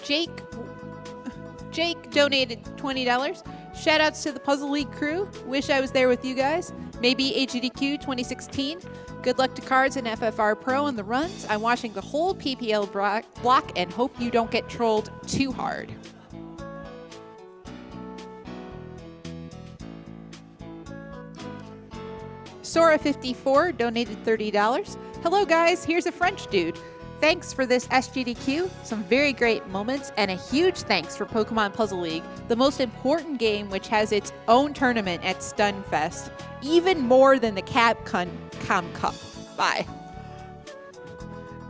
Jake donated $20. Shoutouts to the Puzzle League crew. Wish I was there with you guys. Maybe AGDQ 2016. Good luck to Cards and FFR Pro in the runs. I'm watching the whole PPL block and hope you don't get trolled too hard. Sora54 donated $30. Hello guys, here's a French dude. Thanks for this SGDQ, some very great moments, and a huge thanks for Pokemon Puzzle League, the most important game which has its own tournament at Stunfest, even more than the Capcom Cup. Bye.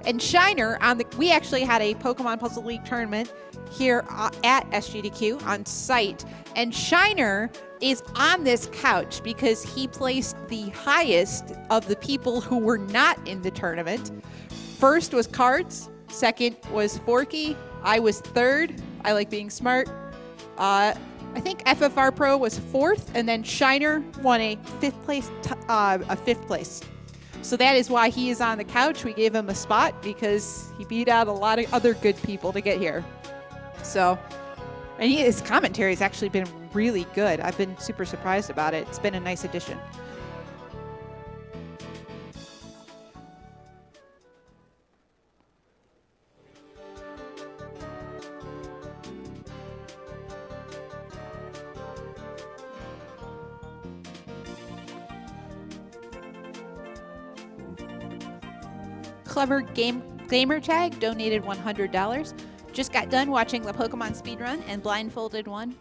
And Shiner, we actually had a Pokemon Puzzle League tournament here at SGDQ on site, and Shiner is on this couch because he placed the highest of the people who were not in the tournament. First was Cards, second was Forky, I was third. I like being smart. I think FFR Pro was fourth, and then Shiner won a fifth place. So that is why he is on the couch. We gave him a spot because he beat out a lot of other good people to get here. So, and his commentary has actually been really good. I've been super surprised about it. It's been a nice addition. Clever Gamer Tag donated $100. Just got done watching the Pokemon Speedrun and Blindfolded run.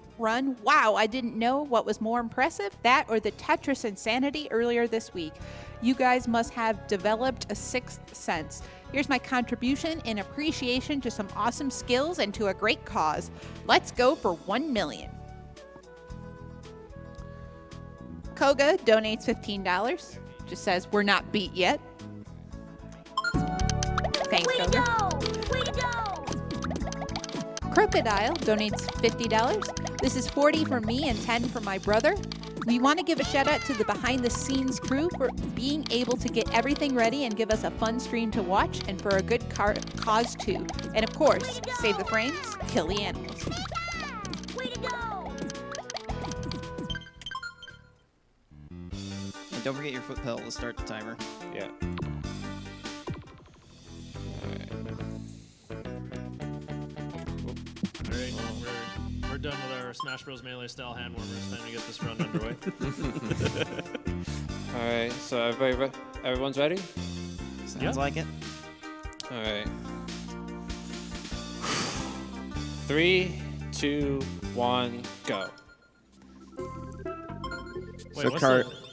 Wow, I didn't know what was more impressive, that or the Tetris Insanity earlier this week. You guys must have developed a sixth sense. Here's my contribution in appreciation to some awesome skills and to a great cause. Let's go for 1 million. Koga donates $15. Just says, we're not beat yet. Thanks, Way Koga. to go! Way to go! Crocodile donates $50. This is 40 for me and 10 for my brother. We want to give a shout out to the behind the scenes crew for being able to get everything ready and give us a fun stream to watch, and for a good cause too. And of course, save the frames, kill the animals. Way to go! And don't forget your foot pedal to start the timer. Yeah. Alright, we're done with our Smash Bros. Melee style hand warmers. Time to get this run underway. Alright, so everyone's ready? Sounds like it. Alright. 3, 2, 1, go. Wait, So, what's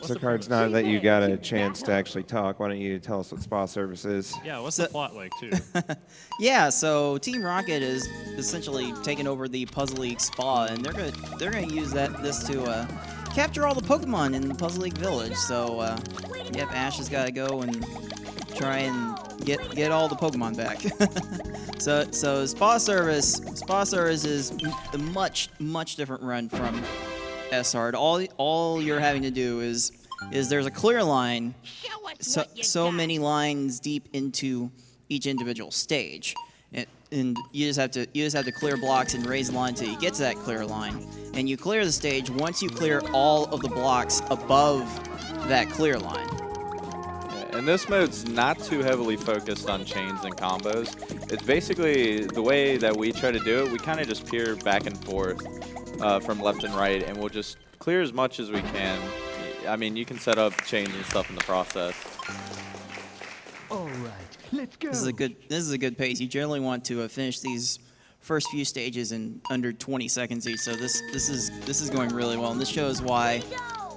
so the Cards, premise? now that you got a chance to actually talk, why don't you tell us what spa service is? Yeah, what's the plot like, too? Yeah, so Team Rocket is essentially taking over the Puzzle League spa, and they're gonna use this to capture all the Pokemon in the Puzzle League village. So yep, Ash has got to go and try and get all the Pokemon back. so spa service is a much different run from S-Hard. All you're having to do is there's a clear line, so many lines deep into each individual stage, and you just have to clear blocks and raise the line until you get to that clear line, and you clear the stage once you clear all of the blocks above that clear line. And this mode's not too heavily focused on chains and combos. It's basically the way that we try to do it. We kind of just peer back and forth from left and right, and we'll just clear as much as we can. I mean, you can set up chains and stuff in the process. All right, let's go. This is a good pace. You generally want to finish these first few stages in under 20 seconds each. So this is going really well, and this shows why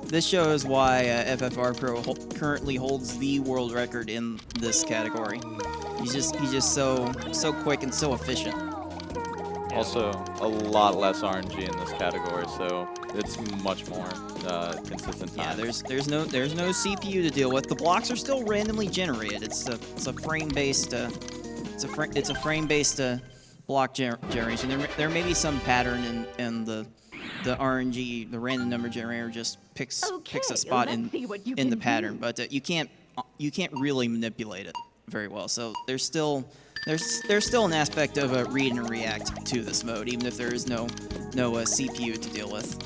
FFR Pro currently holds the world record in this category. He's just so quick and so efficient. Also, a lot less RNG in this category, so it's much more consistent time. Yeah, there's no CPU to deal with. The blocks are still randomly generated. It's a frame based block generation. There may be some pattern in the RNG, the random number generator just picks a spot in the pattern, but you can't really manipulate it very well. So there's still an aspect of a read and react to this mode, even if there is no CPU to deal with.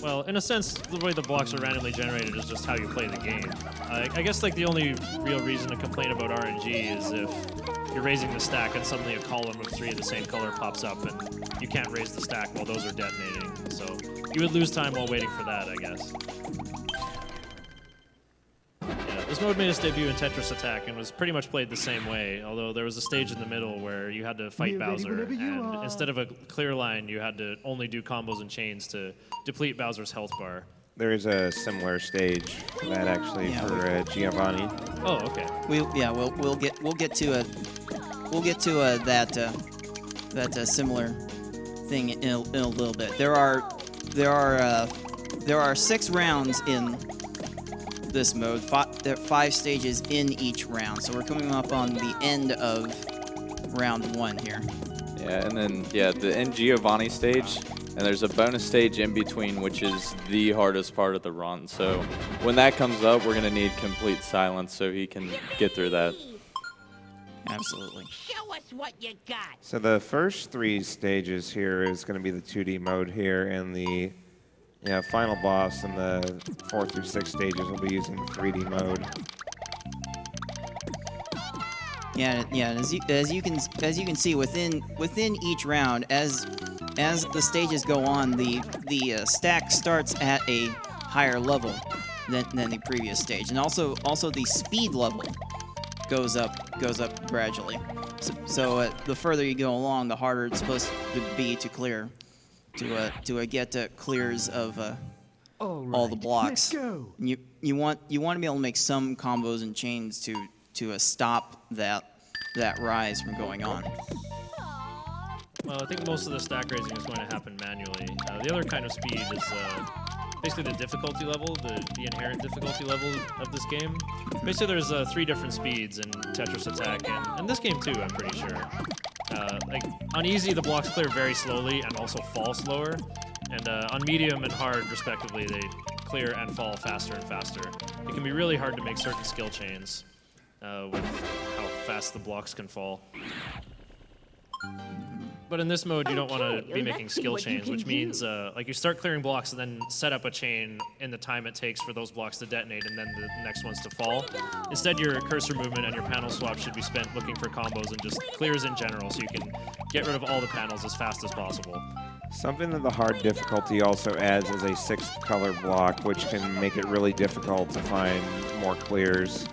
Well, in a sense, the way the blocks are randomly generated is just how you play the game. I guess like the only real reason to complain about RNG is if you're raising the stack and suddenly a column of 3 of the same color pops up and you can't raise the stack while those are detonating. So you would lose time while waiting for that, I guess. Yeah, this mode made its debut in Tetris Attack and was pretty much played the same way, although there was a stage in the middle where you had to fight We're ready Bowser, whenever you and are. instead of a clear line, you had to only do combos and chains to deplete Bowser's health bar. There is a similar stage for that actually Yeah. for Giovanni. Oh, okay. We'll get to that similar thing in a little bit. There are 6 rounds in this mode. There are 5 stages in each round, so we're coming up on the end of round 1 here. Yeah, and then the end Giovanni stage, and there's a bonus stage in between, which is the hardest part of the run. So when that comes up, we're gonna need complete silence so he can get through that. Absolutely. Show us what you got. So the first 3 stages here is going to be the 2D mode here, and the final boss in the 4 through 6 stages will be using the 3D mode. Yeah. And as you can see within each round, as the stages go on, the stack starts at a higher level than the previous stage, and also the speed level goes up gradually. So the further you go along, the harder it's supposed to be to clear, to get clears of all the blocks. Let's go. You want to be able to make some combos and chains to stop that rise from going on. Well, I think most of the stack raising is going to happen manually. The other kind of speed is basically the difficulty level, the inherent difficulty level of this game. Basically, there's 3 different speeds in Tetris Attack, and this game too, I'm pretty sure. Like, on easy, the blocks clear very slowly and also fall slower. And on medium and hard, respectively, they clear and fall faster and faster. It can be really hard to make certain skill chains with how fast the blocks can fall. But in this mode, you don't want to Okay, be making let's see skill what you chains, can which means do. like you start clearing blocks and then set up a chain in the time it takes for those blocks to detonate and then the next ones to fall. Instead, your cursor movement and your panel swap should be spent looking for combos and just clears in general, so you can get rid of all the panels as fast as possible. Something that the hard difficulty also adds is a 6th color block, which can make it really difficult to find more clears.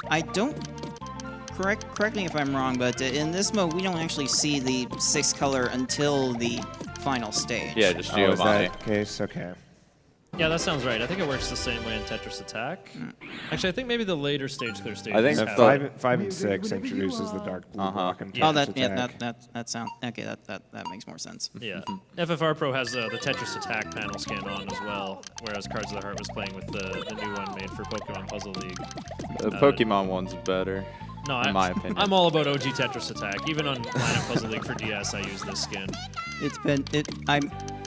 I don't correct me if I'm wrong, but in this mode we don't actually see the 6th color until the final stage. Yeah, just Oh, is Giovanni. that the case? Okay. Yeah, that sounds right. I think it works the same way in Tetris Attack. Actually, I think maybe the later stage clear stages I think And have the- 5 and 6 introduces the dark blue block in Yeah. Oh, Tetris that Attack. that sounds okay. That makes more sense. Yeah. FFRPro has the Tetris Attack panel scan on as well, whereas Cards of the Heart was playing with the new one made for Pokemon Puzzle League. The Pokemon one's better. No, In my opinion. I'm all about OG Tetris Attack. Even on Lineup Puzzle League for DS, I use this skin.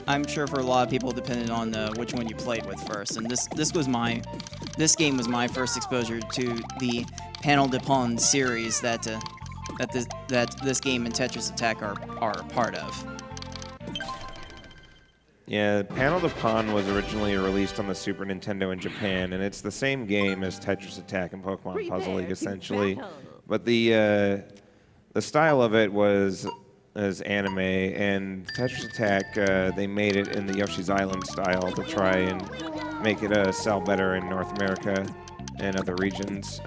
I'm sure for a lot of people, depending on which one you played with first. And this game was my first exposure to the Panel de Pon series that this game and Tetris Attack are a part of. Yeah, Panel de Pon was originally released on the Super Nintendo in Japan, and it's the same game as Tetris Attack and Pokemon Puzzle League, essentially. But the style of it was as anime, and Tetris Attack, they made it in the Yoshi's Island style to try and make it sell better in North America and other regions.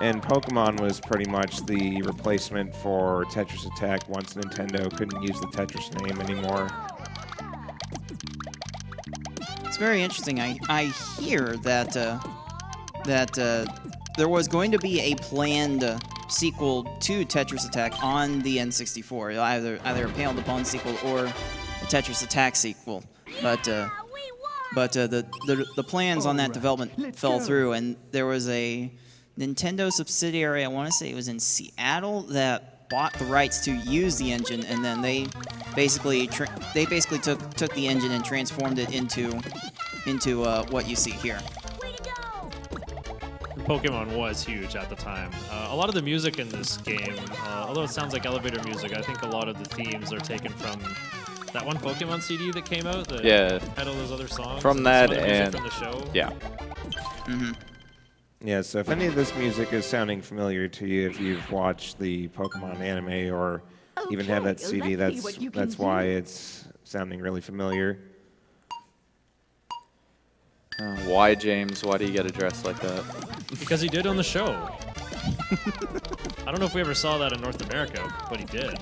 And Pokemon was pretty much the replacement for Tetris Attack once Nintendo couldn't use the Tetris name anymore. It's very interesting. I hear that there was going to be a planned sequel to Tetris Attack on the N64, either a Panel de Pon sequel or a Tetris Attack sequel. But the plans on that development fell through, and there was a Nintendo subsidiary, I want to say it was in Seattle, that bought the rights to use the engine, and then they basically took the engine and transformed it into what you see here. Pokemon was huge at the time. A lot of the music in this game, although it sounds like elevator music, I think a lot of the themes are taken from that one Pokemon CD that came out that had all those other songs. From and that some other music and from the show. Yeah. Yeah, so if any of this music is sounding familiar to you, if you've watched the Pokemon anime or even have that CD, that's why it's sounding really familiar. Why, James? Why do you get to dress like that? Because he did on the show. I don't know if we ever saw that in North America, but he did.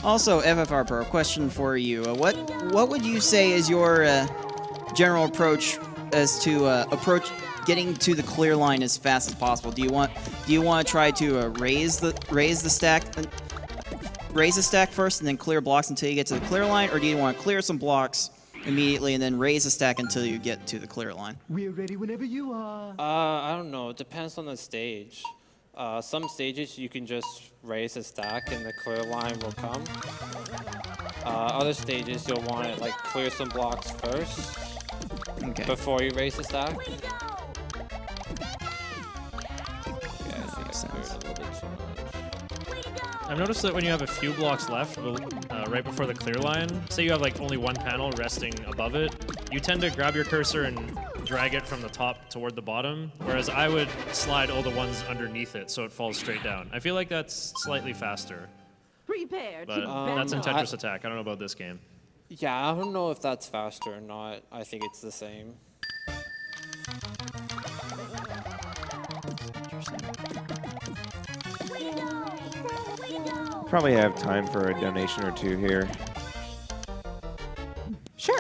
Also, FFRPro, question for you. What would you say is your general approach as to getting to the clear line as fast as possible? Do you want to try to raise the stack first and then clear blocks until you get to the clear line, or do you want to clear some blocks immediately and then raise the stack until you get to the clear line? We're ready whenever you are. I don't know. It depends on the stage. Some stages you can just raise a stack and the clear line will come. Other stages you'll want to like clear some blocks first before you raise the stack. Yeah, I think I cleared a little bit too much. I've noticed that when you have a few blocks left, right before the clear line, say you have like only one panel resting above it, you tend to grab your cursor and drag it from the top toward the bottom, whereas I would slide all the ones underneath it so it falls straight down. I feel like that's slightly faster, Prepare but that's in Tetris Attack. I don't know about this game. Yeah, I don't know if that's faster or not. I think it's the same. Probably have time for a donation or two here. Sure.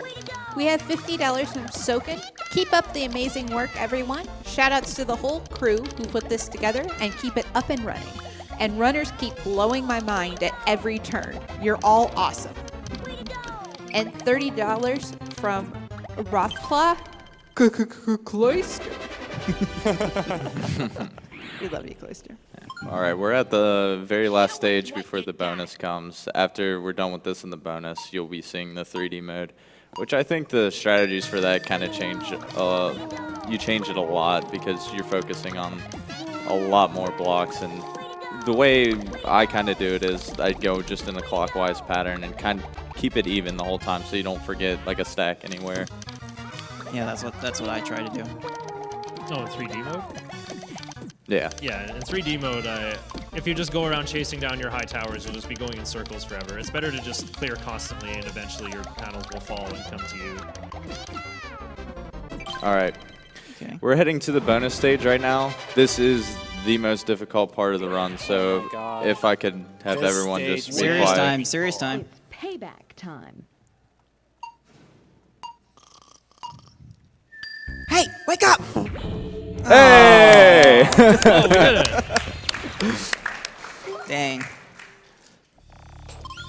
We have $50 from Soken. Keep up the amazing work, everyone. Shoutouts to the whole crew who put this together and keep it up and running. And runners keep blowing my mind at every turn. You're all awesome. And $30 from Rothclaw Cloister. We love you, Cloister. All right, we're at the very last stage before the bonus comes. After we're done with this in the bonus, you'll be seeing the 3D mode, which I think the strategies for that kind of change. You change it a lot because you're focusing on a lot more blocks. And the way I kind of do it is I go just in a clockwise pattern and kind of keep it even the whole time so you don't forget like a stack anywhere. Yeah, that's what I try to do. Oh, in 3D mode? Yeah. Yeah, in 3D mode, if you just go around chasing down your high towers, you'll just be going in circles forever. It's better to just clear constantly, and eventually your panels will fall and come to you. All right. Okay. We're heading to the bonus stage right now. This is the most difficult part of the run, so God. if I could have This everyone stage just is be Serious quiet. time. Serious time. It's payback time. Hey, wake up! Hey! Oh, we did it! Dang.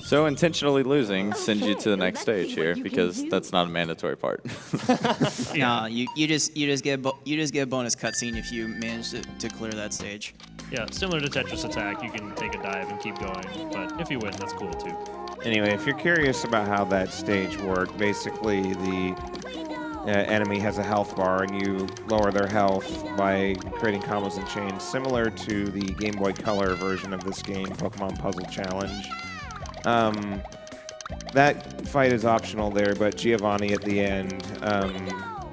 So intentionally losing sends you to the next stage here because that's not a mandatory part. No, you just get a bonus cutscene if you manage to clear that stage. Yeah, similar to Tetris Attack, you can take a dive and keep going, but if you win, that's cool too. Anyway, if you're curious about how that stage worked, basically the enemy has a health bar and you lower their health by creating combos and chains, similar to the Game Boy Color version of this game, Pokemon Puzzle Challenge. That fight is optional there, but Giovanni at the end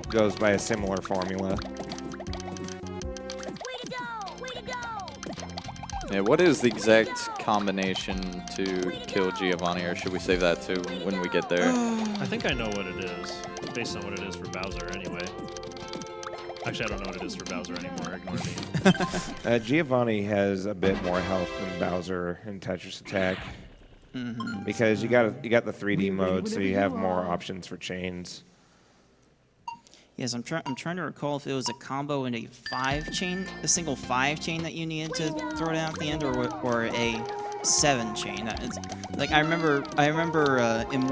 goes by a similar formula. Yeah, what is the exact combination to kill Giovanni, or should we save that to when we get there? I think I know what it is, based on what it is for Bowser anyway. Actually, I don't know what it is for Bowser anymore, ignore me. Giovanni has a bit more health than Bowser in Tetris Attack. Because you got the 3D mode, so you have more options for chains. Yes, I'm trying to recall if it was a combo and a single 5 chain that you needed to throw down at the end, or a 7 chain. Like I remember in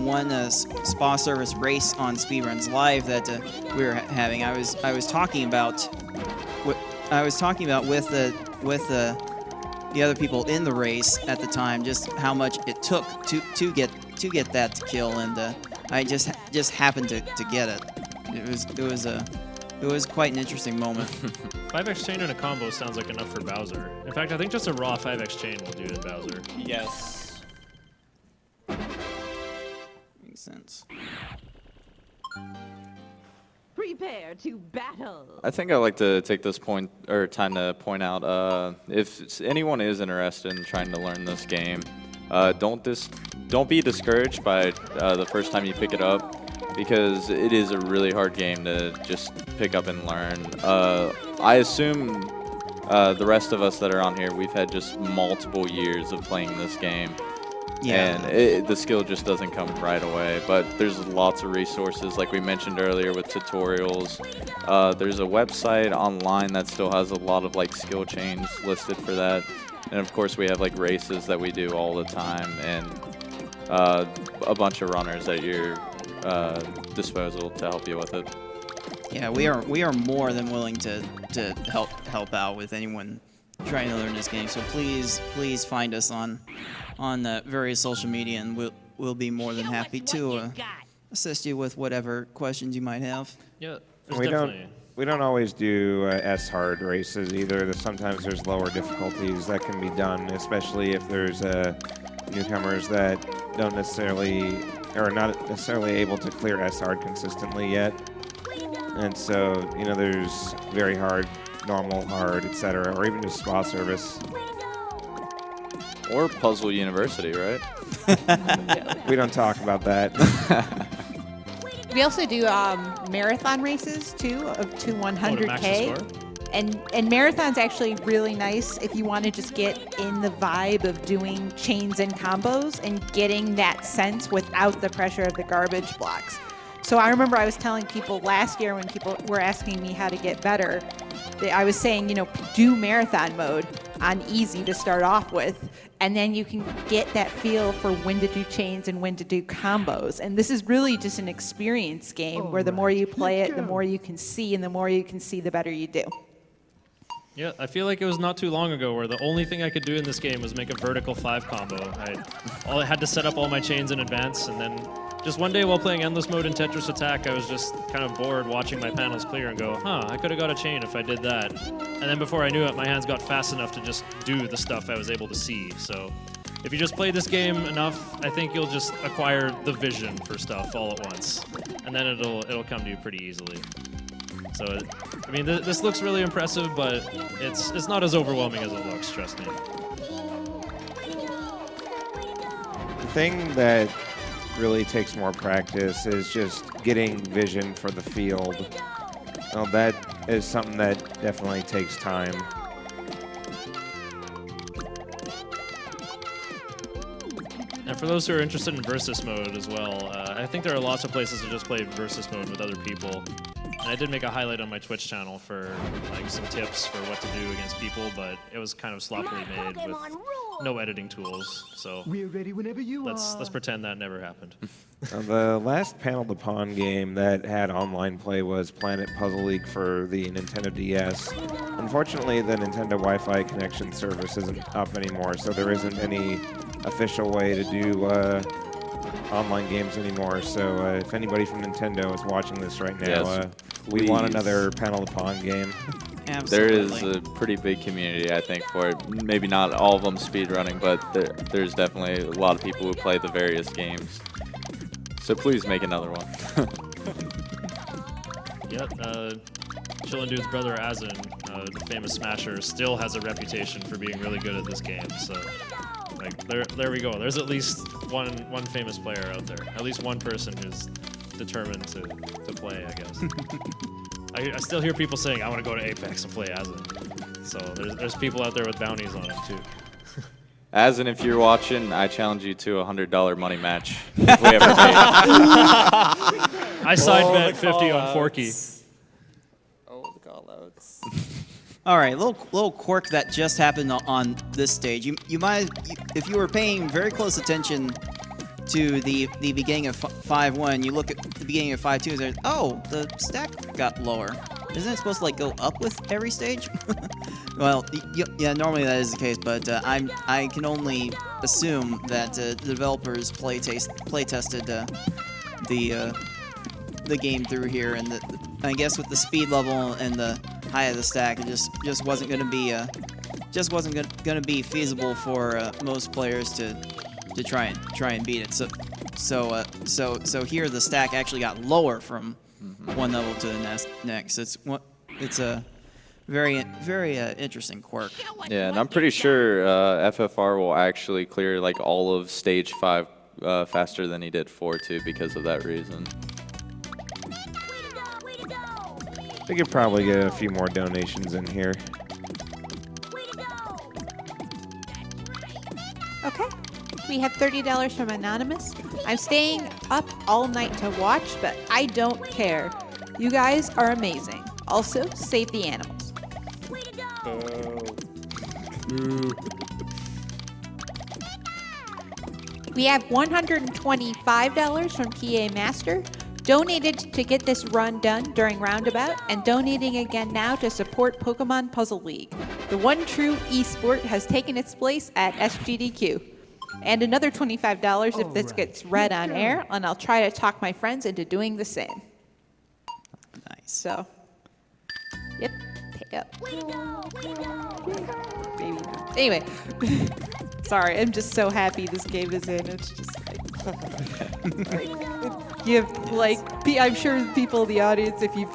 one spa service race on Speedruns Live that we were having. I was talking about with the other people in the race at the time, just how much it took to get that kill, and I just happened to get it. it was quite an interesting moment. 5x chain and a combo sounds like enough for Bowser. In fact, I think just a raw 5x chain will do it, Bowser. Yes. Makes sense. Prepare to battle. I think I'd like to take this time to point out if anyone is interested in trying to learn this game, don't be discouraged by the first time you pick it up, because it is a really hard game to just pick up and learn. I assume the rest of us that are on here, we've had just multiple years of playing this game. Yeah. And the skill just doesn't come right away, but there's lots of resources, like we mentioned earlier with tutorials. There's a website online that still has a lot of like skill chains listed for that. And of course we have like races that we do all the time, and a bunch of runners at your disposal to help you with it. Yeah, we are more than willing to help out with anyone trying to learn this game. So please find us on various social media, and we'll be more than happy to assist you with whatever questions you might have. Yeah, there's We don't always do S-hard races either. Sometimes there's lower difficulties that can be done, especially if there's newcomers that don't necessarily or are not necessarily able to clear S-hard consistently yet. And so, you know, there's very hard, normal, hard, etc., or even just spa service. Or Puzzle University, right? We don't talk about that. We also do marathon races too, up to 100K. And marathon's actually really nice if you want to just get in the vibe of doing chains and combos and getting that sense without the pressure of the garbage blocks. So I remember I was telling people last year when people were asking me how to get better, I was saying, you know, do marathon mode on easy to start off with, and then you can get that feel for when to do chains and when to do combos. And this is really just an experience game where the more you play it, the more you can see, and the more you can see, the better you do. Yeah, I feel like it was not too long ago where the only thing I could do in this game was make a vertical 5 combo. I had to set up all my chains in advance, and then just one day while playing Endless Mode in Tetris Attack, I was just kind of bored watching my panels clear and go, I could have got a chain if I did that. And then before I knew it, my hands got fast enough to just do the stuff I was able to see. So if you just play this game enough, I think you'll just acquire the vision for stuff all at once. And then it'll come to you pretty easily. So, I mean, this looks really impressive, but it's not as overwhelming as it looks, trust me. The thing that really takes more practice is just getting vision for the field. Well, that is something that definitely takes time. And for those who are interested in versus mode as well, I think there are lots of places to just play versus mode with other people. And I did make a highlight on my Twitch channel for like some tips for what to do against people, but it was kind of sloppily made with no editing tools. So We're ready whenever you let's pretend that never happened. The last Panel to Pawn game that had online play was Planet Puzzle League for the Nintendo DS. Unfortunately, the Nintendo Wi-Fi connection service isn't up anymore, so there isn't any official way to do online games anymore. So if anybody from Nintendo is watching this right now, we want another Panel to Pawn game. Absolutely. There is a pretty big community, I think, for it. Maybe not all of them speedrunning, but there's definitely a lot of people who play the various games. So please make another one. Chillin' Dude's brother Azin, the famous smasher, still has a reputation for being really good at this game. So, like, there we go. There's at least one famous player out there. At least one person who's determined to play, I guess. I still hear people saying, I want to go to Apex and play Azin. So there's people out there with bounties on it, too. Azin, if you're watching, I challenge you to a $100 money match if we ever pay. I side bet 50 on Forky. Oh, the callouts. All right, little quirk that just happened on this stage. You might, if you were paying very close attention to the beginning of 5-1, you look at the beginning of 5-2, there's, oh, the stack got lower. Isn't it supposed to like go up with every stage? Well, yeah, normally that is the case, but I can only assume that the developers play tested the the game through here, and I guess with the speed level and the high of the stack, it just wasn't going to be going to be feasible for most players to try and beat it. So here the stack actually got lower from one level to the next. It's a very interesting quirk. Yeah, and I'm pretty sure FFR will actually clear like all of stage 5 faster than he did 4 too because of that reason. We could probably get a few more donations in here. Okay. We have $30 from Anonymous. I'm staying up all night to watch, but I don't care. You guys are amazing. Also, save the animals. We have $125 from PA Master, donated to get this run done during Roundabout, and donating again now to support Pokemon Puzzle League. The one true esport has taken its place at SGDQ. And another $25 if this gets read on air, and I'll try to talk my friends into doing the same. Nice. So, yep, pay up. Baby. Anyway, sorry, I'm just so happy this game is in. It's just like, you have, like, I'm sure people in the audience, if you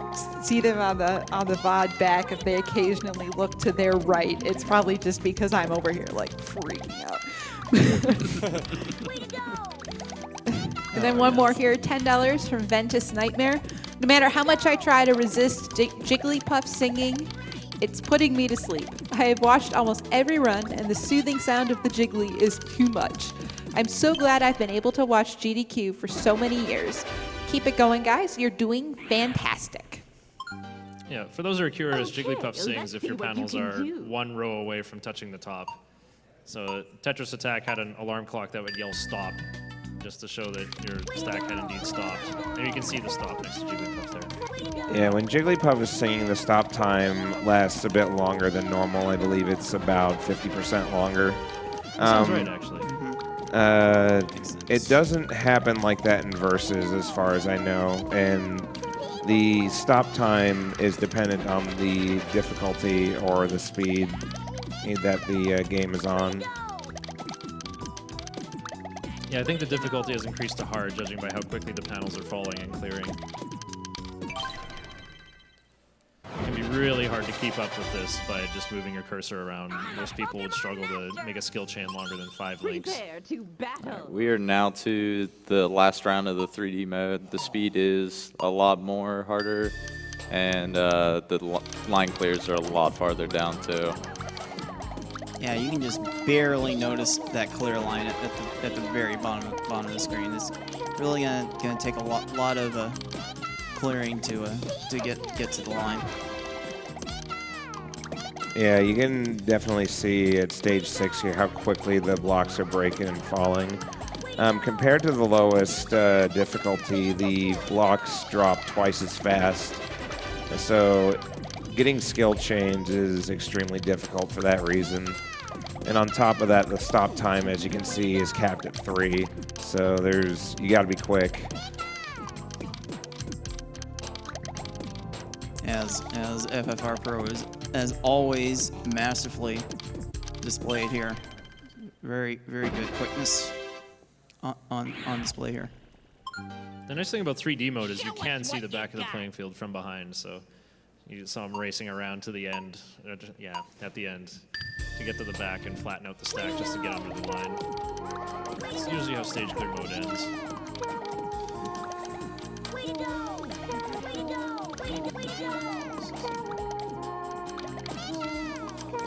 see them on the VOD back, if they occasionally look to their right, it's probably just because I'm over here like freaking out. And then one more here, $10 from Ventus Nightmare. No matter how much I try to resist Jigglypuff singing, it's putting me to sleep. I have watched almost every run, and the soothing sound of the Jiggly is too much. I'm so glad I've been able to watch GDQ for so many years. Keep it going, guys. You're doing fantastic. Yeah, for those who are curious, Okay, Jigglypuff let's sings if see your what you panels can are do. one row away from touching the top. So Tetris Attack had an alarm clock that would yell stop, just to show that your stack had indeed stopped. And you can see the stop next to Jigglypuff there. Yeah, when Jigglypuff is singing, the stop time lasts a bit longer than normal. I believe it's about 50% longer. Sounds right, actually. It doesn't happen like that in Versus, as far as I know, and the stop time is dependent on the difficulty or the speed that the game is on. Yeah, I think the difficulty has increased to hard, judging by how quickly the panels are falling and clearing. It can be really hard to keep up with this by just moving your cursor around. Most people would struggle to make a skill chain longer than 5 links. Prepare to battle. We are now to the last round of the 3D mode. The speed is a lot more harder, and the line clears are a lot farther down too. Yeah, you can just barely notice that clear line at the very bottom of the screen. It's really gonna take a lot of clearing to get to the line. Yeah, you can definitely see at stage 6 here how quickly the blocks are breaking and falling. Compared to the lowest difficulty, the blocks drop twice as fast. So getting skill chains is extremely difficult for that reason. And on top of that, the stop time, as you can see, is capped at 3. So you gotta be quick. As FFRPro is, as always, masterfully displayed here. Very good quickness on display here. The nice thing about 3D mode is you can see the back of the playing field from behind, so you saw him racing around to the end, at the end, to get to the back and flatten out the stack just to get under the line. It's usually how stage clear mode ends.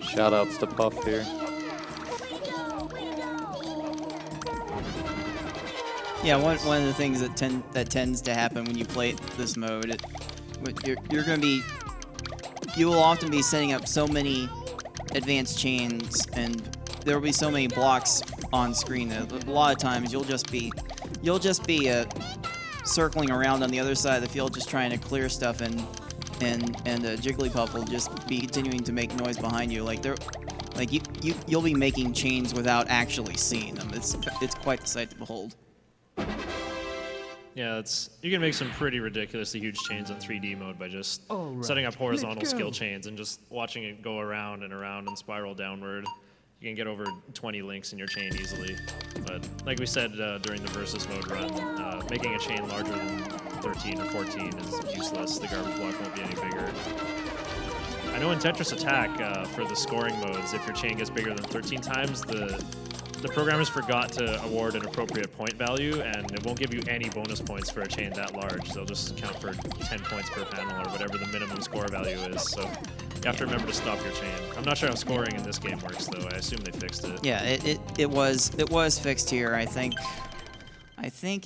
Shoutouts to Puff here. Yeah, one of the things that tends to happen when you play this mode, you will often be setting up so many advanced chains, and there will be so many blocks on screen that a lot of times you'll just be circling around on the other side of the field, just trying to clear stuff, and Jigglypuff will just be continuing to make noise behind you, you'll be making chains without actually seeing them. It's quite the sight to behold. Yeah, you can make some pretty ridiculously huge chains on 3D mode by just All right, setting up horizontal let's go. skill chains and just watching it go around and spiral downward. You can get over 20 links in your chain easily. But like we said during the versus mode run, making a chain larger than 13 or 14 is useless. The garbage block won't be any bigger. I know in Tetris Attack, for the scoring modes, if your chain gets bigger than 13 times, the programmers forgot to award an appropriate point value, and it won't give you any bonus points for a chain that large. They'll just count for 10 points per panel or whatever the minimum score value is. So you have to remember to stop your chain. I'm not sure how scoring in this game works, though. I assume they fixed it. Yeah, it was fixed here. I think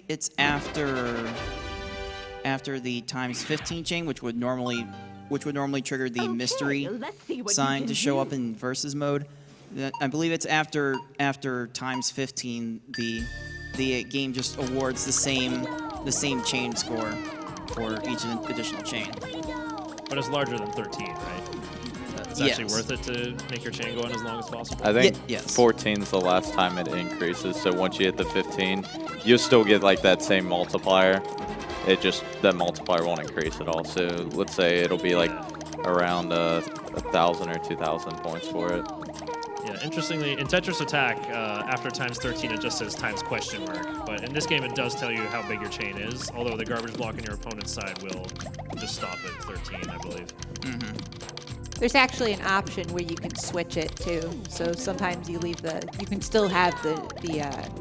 it's after the times 15 chain, which would normally trigger the mystery let's see what you sign can to show do. up in versus mode. I believe it's after times 15 the game just awards the same chain score for each additional chain. But it's larger than 13, right? It's actually worth it to make your chain go on as long as possible. I think yes. 14 is the last time it increases. So once you hit the 15, you'll still get like that same multiplier. That multiplier won't increase at all. So let's say it'll be like around 1,000 or 2,000 points for it. Yeah, interestingly, in Tetris Attack, after times 13, it just says times question mark. But in this game, it does tell you how big your chain is, although the garbage block on your opponent's side will just stop at 13, I believe. There's actually an option where you can switch it too. So sometimes you can still have the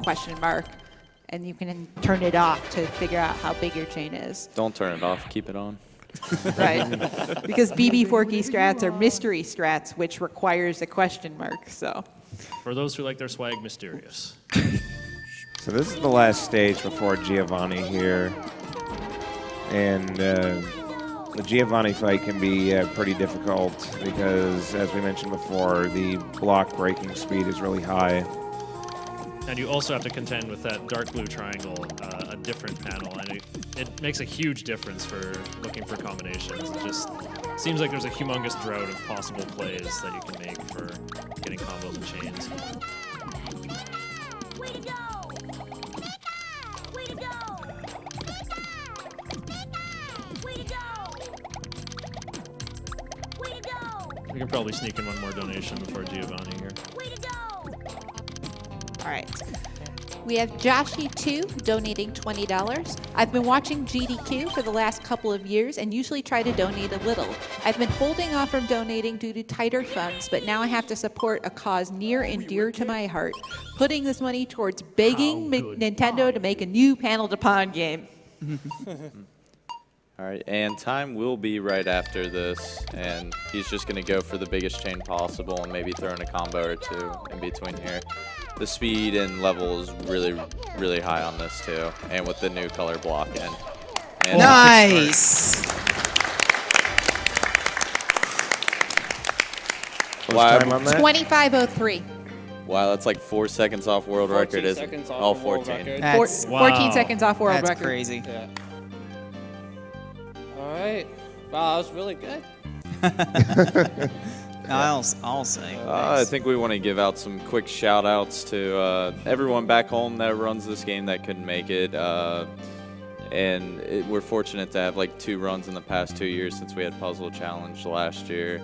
question mark, and you can turn it off to figure out how big your chain is. Don't turn it off. Keep it on. Right. Because BB4 key strats are mystery strats, which requires a question mark. So For those who like their swag mysterious. So this is the last stage before Giovanni here. And the Giovanni fight can be pretty difficult because, as we mentioned before, the block breaking speed is really high. And you also have to contend with that dark blue triangle, a different panel, and it makes a huge difference for looking for combinations. It just seems like there's a humongous drought of possible plays that you can make for getting combos and chains. Way to go! Way to go! Way to go! Way to go! We can probably sneak in one more donation before Giovanni here. Way to go! all right. We have Joshy2 donating $20. I've been watching GDQ for the last couple of years and usually try to donate a little. I've been holding off from donating due to tighter funds, but now I have to support a cause near and dear to my heart, putting this money towards begging Nintendo to make a new Panel to Pawn game. All right, and time will be right after this, and he's just going to go for the biggest chain possible and maybe throw in a combo or two in between here. The speed and level is really, really high on this too, and with the new color block in. And Nice! What's time on that? 25:03. Wow, that's like 4 seconds off world 14 record, isn't it? seconds off Oh, the world 14. record. That's, 14 seconds off world that's record. crazy. Yeah. All right. Wow, that was really good. I'll say. I think we want to give out some quick shout outs to everyone back home that runs this game that couldn't make it. We're fortunate to have like 2 runs in the past 2 years since we had Puzzle Challenge last year.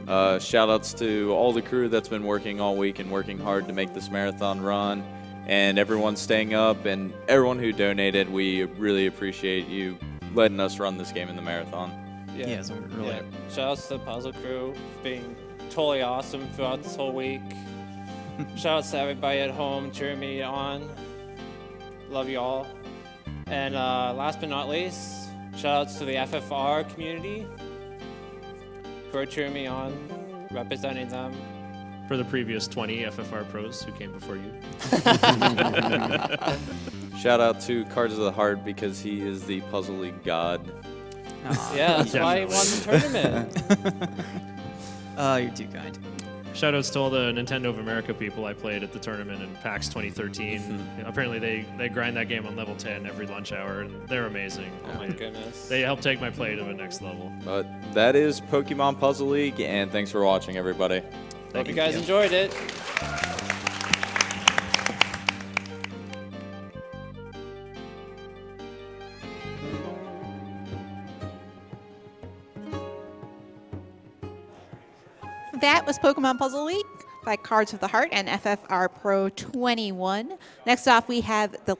Shout outs to all the crew that's been working all week and working hard to make this marathon run, and everyone staying up and everyone who donated. We really appreciate you letting us run this game in the marathon. Yeah, so really. Yeah. Shout outs to the puzzle crew for being totally awesome throughout this whole week. Shout outs to everybody at home cheering me on. Love you all. And last but not least, shout outs to the FFR community for cheering me on, representing them. For the previous 20 FFR pros who came before you. Shout out to Cards of the Heart because he is the Puzzle League god. Yeah, that's why he won the tournament. Oh, you're too kind. Shoutouts to all the Nintendo of America people I played at the tournament in PAX 2013. Apparently they grind that game on level 10 every lunch hour, and they're amazing. Oh my goodness. They helped take my play to the next level. But that is Pokemon Puzzle League, and thanks for watching, everybody. Hope you guys enjoyed it. that was Pokemon Puzzle League by Cards of the Heart and FFRPro21. Next off, we have the